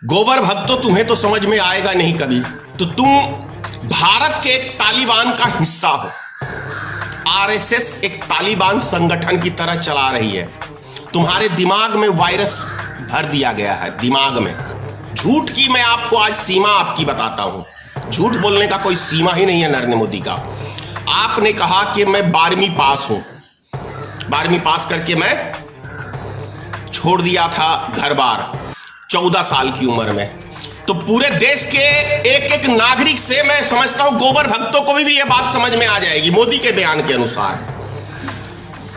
गोबर भक्तों, तुम्हें तो समझ में आएगा नहीं कभी। तो तुम भारत के एक तालिबान का हिस्सा हो। आरएसएस एक तालिबान संगठन की तरह चला रही है। तुम्हारे दिमाग में वायरस भर दिया गया है, दिमाग में। झूठ की मैं आपको आज सीमा आपकी बताता हूं। झूठ बोलने का कोई सीमा ही नहीं है नरेंद्र मोदी का। आपने कहा कि मैं 12वीं पास हूं, 12वीं पास करके मैं छोड़ दिया था घर बार 14 साल की उम्र में। तो पूरे देश के एक एक नागरिक से मैं समझता हूं गोबर भक्तों को भी यह बात समझ में आ जाएगी। मोदी के बयान के अनुसार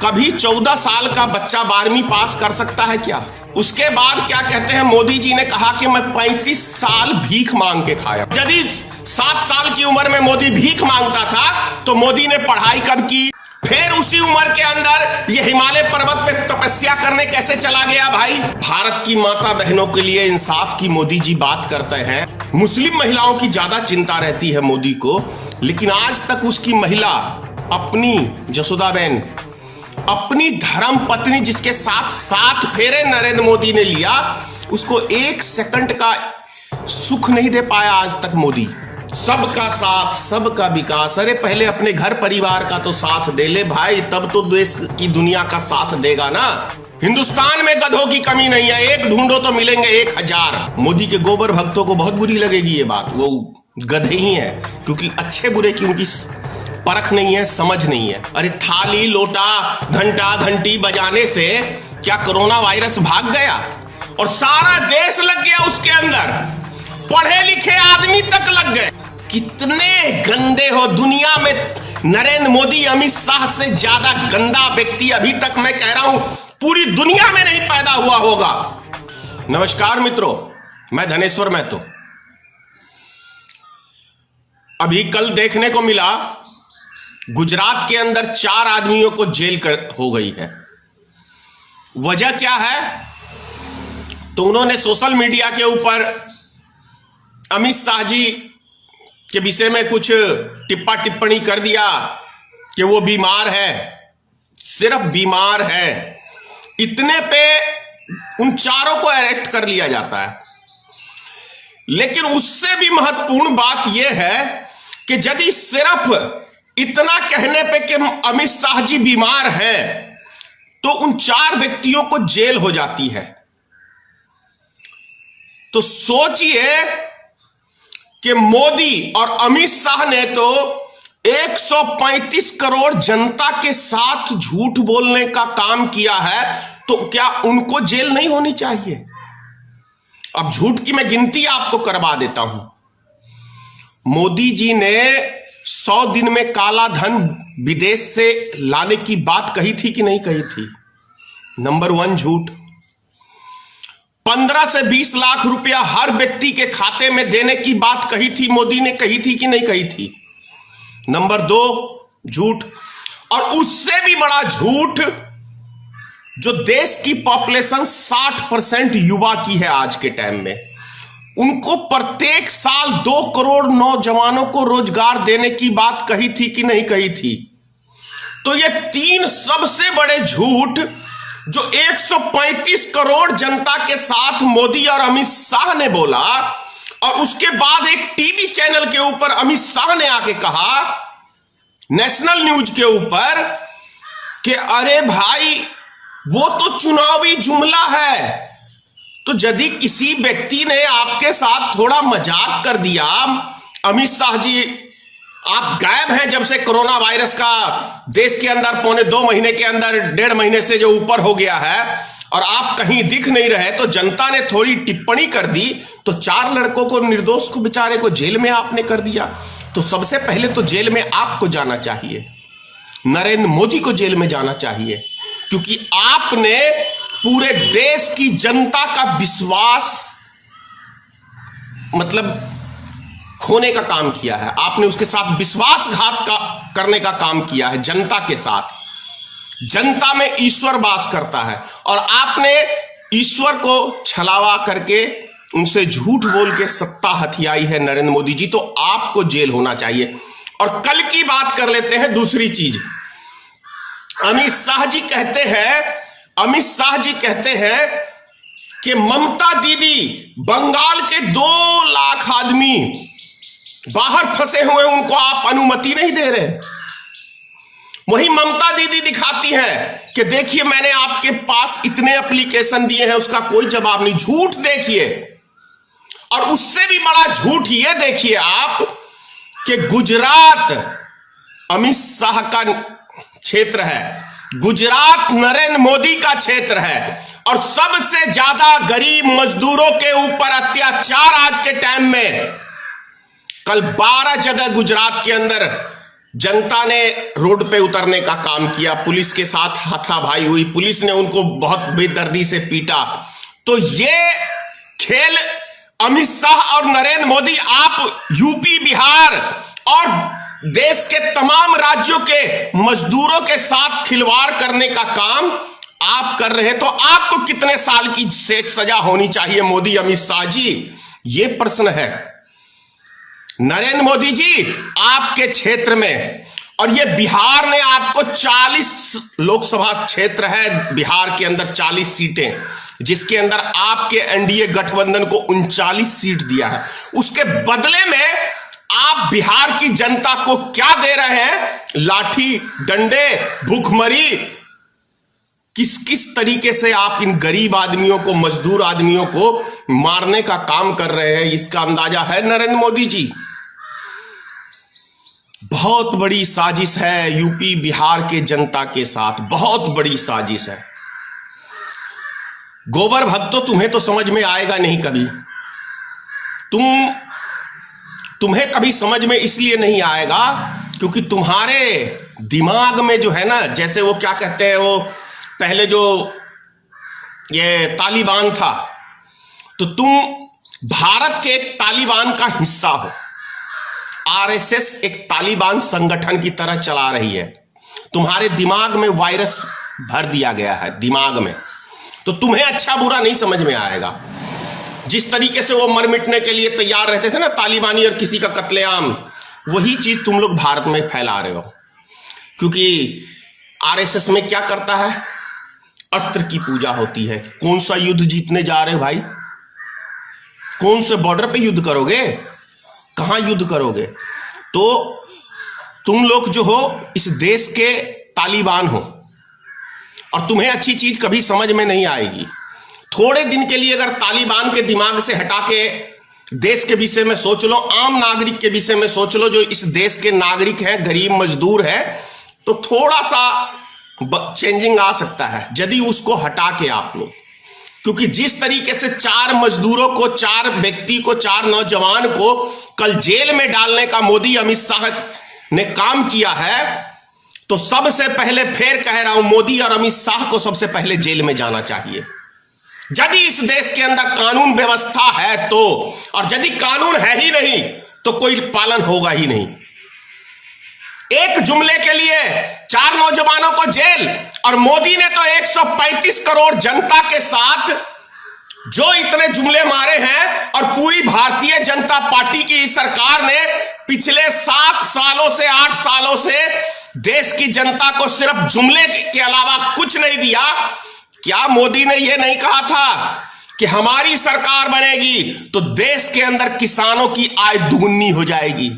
कभी 14 साल का बच्चा 12वीं पास कर सकता है क्या? उसके बाद क्या कहते हैं, मोदी जी ने कहा कि मैं 35 साल भीख मांग के खाया। यदि 7 साल की उम्र में मोदी भीख मांगता था तो मोदी ने पढ़ाई कब की? फिर उसी उम्र के अंदर ये हिमालय पर्वत पे तपस्या करने कैसे चला गया भाई? भारत की माता बहनों के लिए इंसाफ की मोदी जी बात करते हैं। मुस्लिम महिलाओं की ज्यादा चिंता रहती है मोदी को, लेकिन आज तक उसकी महिला अपनी जसोदाबेन, अपनी धर्म पत्नी जिसके साथ 7 फेरे नरेंद्र मोदी ने लिया, उसको 1 सेकंड का सुख नहीं दे पाया आज तक मोदी। सबका साथ, सबका विकास। अरे पहले अपने घर परिवार का तो साथ दे ले भाई, तब तो देश की दुनिया का साथ देगा ना। हिंदुस्तान में गधों की कमी नहीं है, एक ढूंढो तो मिलेंगे 1000। मोदी के गोबर भक्तों को बहुत बुरी लगेगी ये बात। वो गधे ही है, क्योंकि अच्छे बुरे की उनकी परख नहीं है, समझ नहीं है। अरे थाली लोटा घंटा घंटी बजाने से क्या कोरोना वायरस भाग गया? और सारा देश लग गया उसके अंदर, पढ़े लिखे आदमी तक लग गए। कितने गंदे हो दुनिया में। नरेंद्र मोदी अमित शाह से ज्यादा गंदा व्यक्ति अभी तक मैं कह रहा हूं पूरी दुनिया में नहीं पैदा हुआ होगा। नमस्कार मित्रों, मैं धनेश्वर महतो। अभी कल देखने को मिला गुजरात के अंदर 4 आदमियों को जेल हो गई है। वजह क्या है? तो उन्होंने सोशल मीडिया के ऊपर अमित शाह जी के विषय में कुछ टिप्पणी कर दिया कि वो बीमार है, सिर्फ बीमार है। इतने पे उन चारों को अरेस्ट कर लिया जाता है। लेकिन उससे भी महत्वपूर्ण बात यह है कि यदि सिर्फ इतना कहने पे कि अमित शाह जी बीमार हैं, तो उन 4 व्यक्तियों को जेल हो जाती है। तो सोचिए कि मोदी और अमित शाह ने तो 135 करोड़ जनता के साथ झूठ बोलने का काम किया है, तो क्या उनको जेल नहीं होनी चाहिए? अब झूठ की मैं गिनती आपको करवा देता हूं। मोदी जी ने 100 दिन में काला धन विदेश से लाने की बात कही थी कि नहीं कही थी? नंबर 1 झूठ। 15 से 20 लाख रुपया हर व्यक्ति के खाते में देने की बात कही थी, मोदी ने कही थी कि नहीं कही थी? नंबर 2 झूठ। और उससे भी बड़ा झूठ, जो देश की पॉपुलेशन 60% युवा की है आज के टाइम में, उनको प्रत्येक साल 2 करोड़ नौजवानों को रोजगार देने की बात कही थी कि नहीं कही थी? तो ये 3 सबसे बड़े झूठ जो 135 करोड़ जनता के साथ मोदी और अमित शाह ने बोला, और उसके बाद एक टीवी चैनल के ऊपर अमित शाह ने आके कहा, नेशनल न्यूज के ऊपर, कि अरे भाई वो तो चुनावी जुमला है। तो यदि किसी व्यक्ति ने आपके साथ थोड़ा मजाक कर दिया, अमित शाह जी आप गायब हैं जब से कोरोना वायरस का देश के अंदर 2.25 महीने के अंदर 1.5 महीने से जो ऊपर हो गया है, और आप कहीं दिख नहीं रहे, तो जनता ने थोड़ी टिप्पणी कर दी, तो 4 लड़कों को, निर्दोष को, बेचारे को जेल में आपने कर दिया। तो सबसे पहले तो जेल में आपको जाना चाहिए, नरेंद्र मोदी को जेल में जाना चाहिए, क्योंकि आपने पूरे देश की जनता का विश्वास मतलब खोने का काम किया है। आपने उसके साथ विश्वासघात करने का काम किया है जनता के साथ। जनता में ईश्वर वास करता है, और आपने ईश्वर को छलावा करके उनसे झूठ बोल के सत्ता हथियाई है नरेंद्र मोदी जी। तो आपको जेल होना चाहिए। और कल की बात कर लेते हैं, दूसरी चीज। अमित शाह जी कहते हैं कि ममता दीदी बंगाल के 2 लाख आदमी बाहर फंसे हुए, उनको आप अनुमति नहीं दे रहे। वही ममता दीदी दिखाती है कि देखिए मैंने आपके पास इतने एप्लीकेशन दिए हैं, उसका कोई जवाब नहीं। झूठ देखिए। और उससे भी बड़ा झूठ ये देखिए आप कि गुजरात अमित शाह का क्षेत्र है, गुजरात नरेंद्र मोदी का क्षेत्र है, और सबसे ज्यादा गरीब मजदूरों के ऊपर अत्याचार आज के टाइम में। कल 12 जगह गुजरात के अंदर जनता ने रोड पे उतरने का काम किया, पुलिस के साथ हाथापाई हुई, पुलिस ने उनको बहुत बेदर्दी से पीटा। तो ये खेल अमित शाह और नरेंद्र मोदी, आप यूपी बिहार और देश के तमाम राज्यों के मजदूरों के साथ खिलवाड़ करने का काम आप कर रहे हैं। तो आपको कितने साल की सजा होनी चाहिए मोदी अमित शाह जी, ये प्रश्न है। नरेंद्र मोदी जी आपके क्षेत्र में, और ये बिहार ने आपको 40 लोकसभा क्षेत्र है बिहार के अंदर, 40 सीटें, जिसके अंदर आपके एनडीए गठबंधन को 39 सीट दिया है। उसके बदले में आप बिहार की जनता को क्या दे रहे हैं? लाठी डंडे, भूखमरी। किस किस तरीके से आप इन गरीब आदमियों को, मजदूर आदमियों को मारने का काम कर रहे हैं, इसका अंदाजा है नरेंद्र मोदी जी। बहुत बड़ी साजिश है यूपी बिहार के जनता के साथ, बहुत बड़ी साजिश है। गोबर भक्तों, तुम्हें तो समझ में आएगा नहीं कभी। तुम्हें कभी समझ में इसलिए नहीं आएगा क्योंकि तुम्हारे दिमाग में जो है ना, जैसे वो क्या कहते हैं, वो पहले जो ये तालिबान था, तो तुम भारत के एक तालिबान का हिस्सा हो। आरएसएस एक तालिबान संगठन की तरह चला रही है। तुम्हारे दिमाग में वायरस भर दिया गया है, दिमाग में। तो तुम्हें अच्छा बुरा नहीं समझ में आएगा। जिस तरीके से वो मर मिटने के लिए तैयार रहते थे ना तालिबानी, और किसी का कत्लेआम, वही चीज तुम लोग भारत में फैला रहे हो। क्योंकि आरएसएस में क्या करता है? अस्त्र की पूजा होती है। कौन सा युद्ध जीतने जा रहे हो भाई? कौन से बॉर्डर पे युद्ध करोगे? कहां युद्ध करोगे? तो तुम लोग जो हो इस देश के तालिबान हो, और तुम्हें अच्छी चीज कभी समझ में नहीं आएगी। थोड़े दिन के लिए अगर तालिबान के दिमाग से हटा के देश के विषय में सोच लो, आम नागरिक के विषय में सोच लो, जो इस देश के नागरिक हैं, गरीब मजदूर हैं, तो थोड़ा सा चेंजिंग आ सकता है यदि उसको हटा के आप लोग। क्योंकि जिस तरीके से 4 मजदूरों को, 4 व्यक्ति को, 4 नौजवान को कल जेल में डालने का मोदी अमित शाह ने काम किया है, तो सबसे पहले फिर कह रहा हूं, मोदी और अमित शाह को सबसे पहले जेल में जाना चाहिए। यदि इस देश के अंदर कानून व्यवस्था है तो, और यदि कानून है ही नहीं तो कोई पालन होगा ही नहीं। एक जुमले के लिए 4 नौजवानों को जेल, और मोदी ने तो 135 करोड़ जनता के साथ जो इतने जुमले मारे हैं, और पूरी भारतीय जनता पार्टी की सरकार ने पिछले 7 सालों से 8 सालों से देश की जनता को सिर्फ जुमले के अलावा कुछ नहीं दिया। क्या मोदी ने यह नहीं कहा था कि हमारी सरकार बनेगी तो देश के अंदर किसानों की आय दुगुनी हो जाएगी?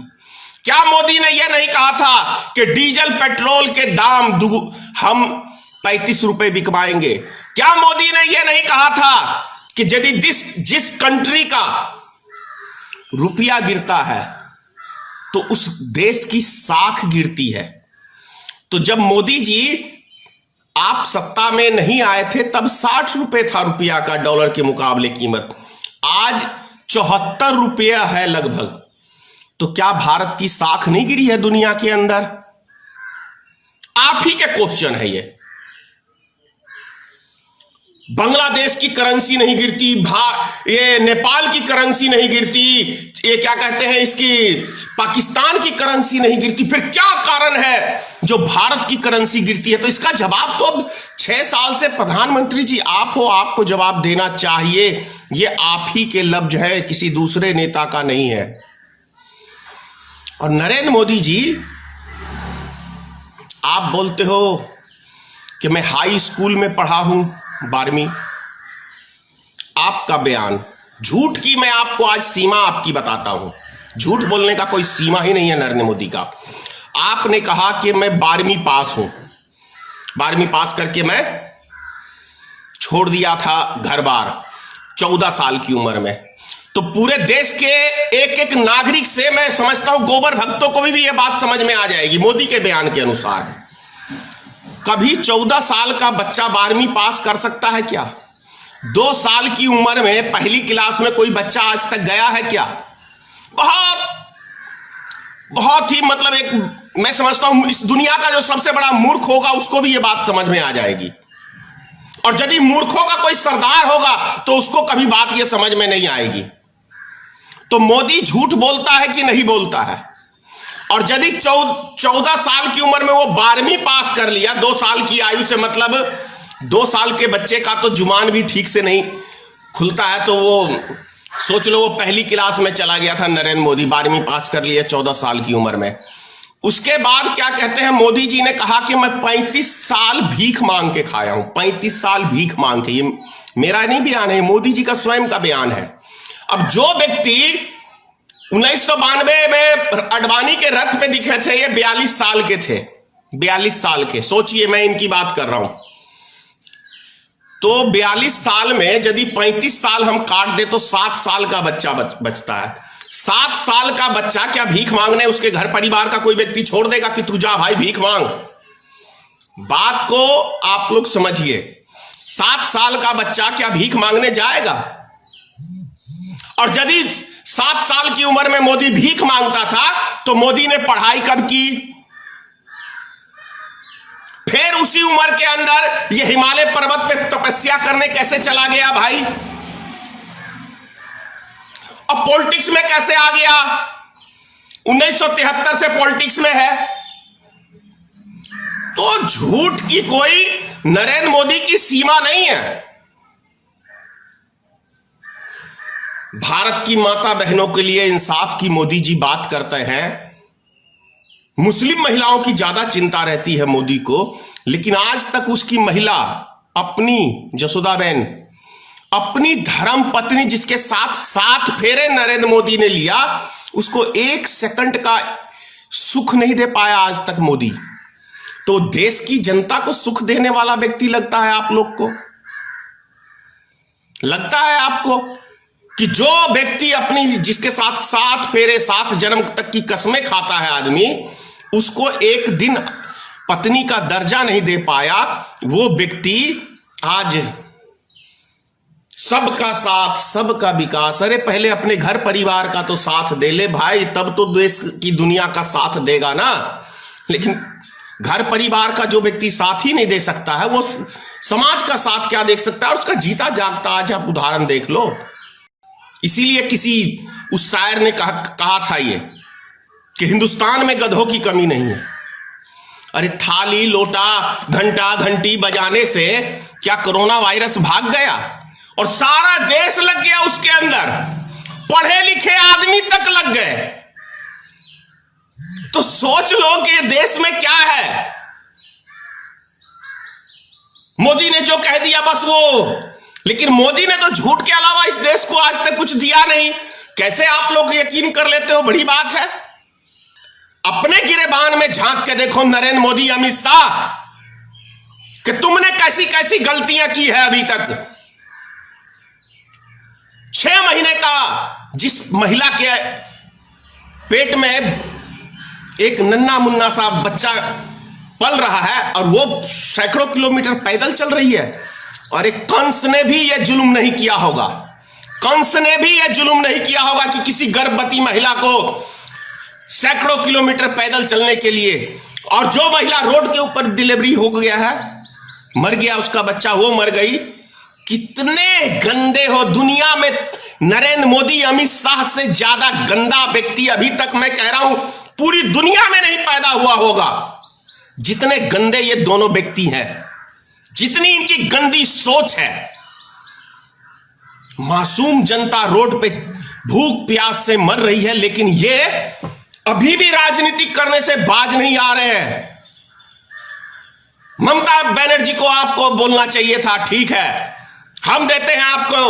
क्या मोदी ने यह नहीं कहा था कि डीजल पेट्रोल के दाम हम 35 रुपए बिकवाएंगे? क्या मोदी ने यह नहीं कहा था कि यदि जिस कंट्री का रुपया गिरता है तो उस देश की साख गिरती है? तो जब मोदी जी आप सत्ता में नहीं आए थे तब 60 रुपए था रुपया का डॉलर के मुकाबले कीमत, आज 74 रुपया है लगभग। तो क्या भारत की साख नहीं गिरी है दुनिया के अंदर? आप ही के क्वेश्चन है ये। बांग्लादेश की करेंसी नहीं गिरती, ये नेपाल की करेंसी नहीं गिरती, ये क्या कहते हैं इसकी पाकिस्तान की करेंसी नहीं गिरती, फिर क्या कारण है जो भारत की करेंसी गिरती है? तो इसका जवाब तो अब 6 साल से प्रधानमंत्री जी आप हो, आपको जवाब देना चाहिए। ये आप ही के लफ्ज है, किसी दूसरे नेता का नहीं है। और नरेंद्र मोदी जी, आप बोलते हो कि मैं हाई स्कूल में पढ़ा हूं 12वीं, आपका बयान, झूठ की मैं आपको आज सीमा आपकी बताता हूं। झूठ बोलने का कोई सीमा ही नहीं है नरेंद्र मोदी का। आपने कहा कि मैं 12वीं पास हूं, 12वीं पास करके मैं छोड़ दिया था घर बार 14 साल की उम्र में। तो पूरे देश के एक एक नागरिक से मैं समझता हूं गोबर भक्तों को भी यह बात समझ में आ जाएगी मोदी के बयान के अनुसार। कभी 14 साल का बच्चा 12वीं पास कर सकता है क्या? 2 साल की उम्र में पहली क्लास में कोई बच्चा आज तक गया है क्या? बहुत ही मतलब एक मैं समझता हूं इस दुनिया का जो सबसे बड़ा मूर्ख होगा उसको भी यह बात समझ में आ जाएगी। और यदि मूर्खों का कोई सरदार होगा तो उसको कभी बात यह समझ में नहीं आएगी। तो मोदी झूठ बोलता है कि नहीं बोलता है? और यदि 14 साल की उम्र में वो 12वीं पास कर लिया, 2 साल की आयु से, मतलब 2 साल के बच्चे का तो जुबान भी ठीक से नहीं खुलता है, तो वो सोच लो वो पहली क्लास में चला गया था नरेंद्र मोदी, 12वीं पास कर लिया 14 साल की उम्र में। उसके बाद क्या कहते हैं, मोदी जी ने कहा कि मैं 35 साल भीख मांग के खाया हूं, 35 साल भीख मांग के। ये मेरा नहीं बयान है, मोदी जी का स्वयं का बयान है। अब जो व्यक्ति 1992 में अडवाणी के रथ पे दिखे थे, ये 42 साल के थे, 42 साल के। सोचिए मैं इनकी बात कर रहा हूं। तो 42 साल में यदि 35 साल हम काट दे तो 7 साल का बच्चा बचता है। 7 साल का बच्चा क्या भीख मांगने उसके घर परिवार का कोई व्यक्ति छोड़ देगा कि तू जा भाई भीख मांग? बात को आप लोग समझिए। 7 साल का बच्चा क्या भीख मांगने जाएगा? और यदि 7 साल की उम्र में मोदी भीख मांगता था तो मोदी ने पढ़ाई कब की? फिर उसी उम्र के अंदर ये हिमालय पर्वत पे तपस्या करने कैसे चला गया भाई? अब पॉलिटिक्स में कैसे आ गया? 1973 से पॉलिटिक्स में है। तो झूठ की कोई नरेंद्र मोदी की सीमा नहीं है। भारत की माता बहनों के लिए इंसाफ की मोदी जी बात करते हैं। मुस्लिम महिलाओं की ज्यादा चिंता रहती है मोदी को, लेकिन आज तक उसकी महिला अपनी जसोदाबेन, अपनी धर्म पत्नी जिसके साथ 7 फेरे नरेंद्र मोदी ने लिया, उसको 1 सेकंड का सुख नहीं दे पाया आज तक मोदी। तो देश की जनता को सुख देने वाला व्यक्ति लगता है आप लोग को? लगता है आपको कि जो व्यक्ति अपनी जिसके साथ 7 फेरे 7 जन्म तक की कसमें खाता है आदमी, उसको एक दिन पत्नी का दर्जा नहीं दे पाया, वो व्यक्ति आज सबका साथ सबका विकास। अरे पहले अपने घर परिवार का तो साथ दे ले भाई, तब तो देश की दुनिया का साथ देगा ना। लेकिन घर परिवार का जो व्यक्ति साथ ही नहीं दे सकता है, वो समाज का साथ क्या देख सकता है? और उसका जीता जागता आज आप उदाहरण देख लो। इसीलिए किसी उस शायर ने कहा था ये कि हिंदुस्तान में गधों की कमी नहीं है। अरे थाली लोटा घंटा घंटी बजाने से क्या कोरोना वायरस भाग गया? और सारा देश लग गया उसके अंदर, पढ़े लिखे आदमी तक लग गए। तो सोच लो कि देश में क्या है। मोदी ने जो कह दिया बस वो, लेकिन मोदी ने तो झूठ के अलावा इस देश को आज तक कुछ दिया नहीं। कैसे आप लोग यकीन कर लेते हो? बड़ी बात है। अपने गिरेबान में झांक के देखो नरेंद्र मोदी, अमित शाह, कि तुमने कैसी कैसी गलतियां की है अभी तक। 6 महीने का जिस महिला के पेट में एक नन्हा मुन्ना सा बच्चा पल रहा है और वो सैकड़ों किलोमीटर पैदल चल रही है। और एक कंस ने भी यह जुल्म नहीं किया होगा, कंस ने भी यह जुल्म नहीं किया होगा कि किसी गर्भवती महिला को सैकड़ों किलोमीटर पैदल चलने के लिए। और जो महिला रोड के ऊपर डिलीवरी हो गया है, मर गया उसका बच्चा, वो मर गई। कितने गंदे हो दुनिया में। नरेंद्र मोदी अमित शाह से ज्यादा गंदा व्यक्ति अभी तक मैं कह रहा हूं पूरी दुनिया में नहीं पैदा हुआ होगा। जितने गंदे ये दोनों व्यक्ति हैं, जितनी इनकी गंदी सोच है। मासूम जनता रोड पे भूख प्यास से मर रही है, लेकिन ये अभी भी राजनीति करने से बाज नहीं आ रहे हैं। ममता बनर्जी को आपको बोलना चाहिए था, ठीक है हम देते हैं आपको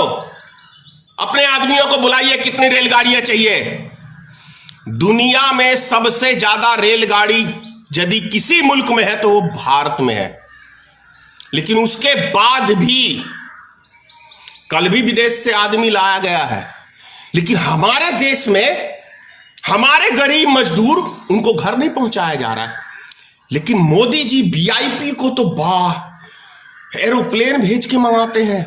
अपने आदमियों को बुलाइए, कितनी रेलगाड़ियां चाहिए। दुनिया में सबसे ज्यादा रेलगाड़ी यदि किसी मुल्क में है तो वो भारत में है। लेकिन उसके बाद भी कल भी विदेश से आदमी लाया गया है, लेकिन हमारे देश में हमारे गरीब मजदूर उनको घर नहीं पहुंचाया जा रहा है। लेकिन मोदी जी वीआईपी को तो वाह एरोप्लेन भेज के मंगाते हैं,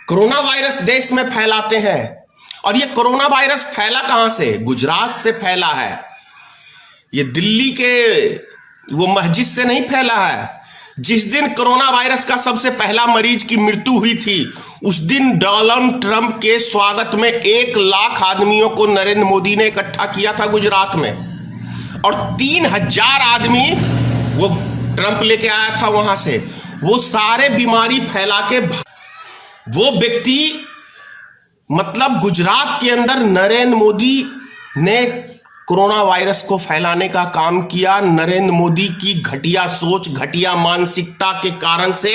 कोरोना वायरस देश में फैलाते हैं। और ये कोरोना वायरस फैला कहां से? गुजरात से फैला है। ये दिल्ली के वो मस्जिद से नहीं फैला है। जिस दिन कोरोना वायरस का सबसे पहला मरीज की मृत्यु हुई थी, उस दिन डोनाल्ड ट्रंप के स्वागत में 1 लाख आदमियों को नरेंद्र मोदी ने इकट्ठा किया था गुजरात में, और 3000 आदमी वो ट्रंप लेके आया था वहां से। वो सारे बीमारी फैला के वो व्यक्ति, मतलब गुजरात के अंदर नरेंद्र मोदी ने कोरोना वायरस को फैलाने का काम किया। नरेंद्र मोदी की घटिया सोच, घटिया मानसिकता के कारण से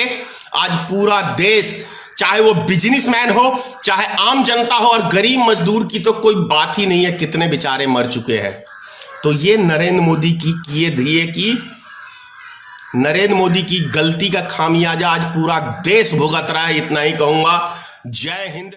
आज पूरा देश, चाहे वो बिजनेसमैन हो, चाहे आम जनता हो, और गरीब मजदूर की तो कोई बात ही नहीं है, कितने बेचारे मर चुके हैं। तो ये नरेंद्र मोदी की किए दिए कि नरेंद्र मोदी की गलती का खामियाजा आज पूरा देश भुगत रहा है। इतना ही कहूंगा। जय हिंद।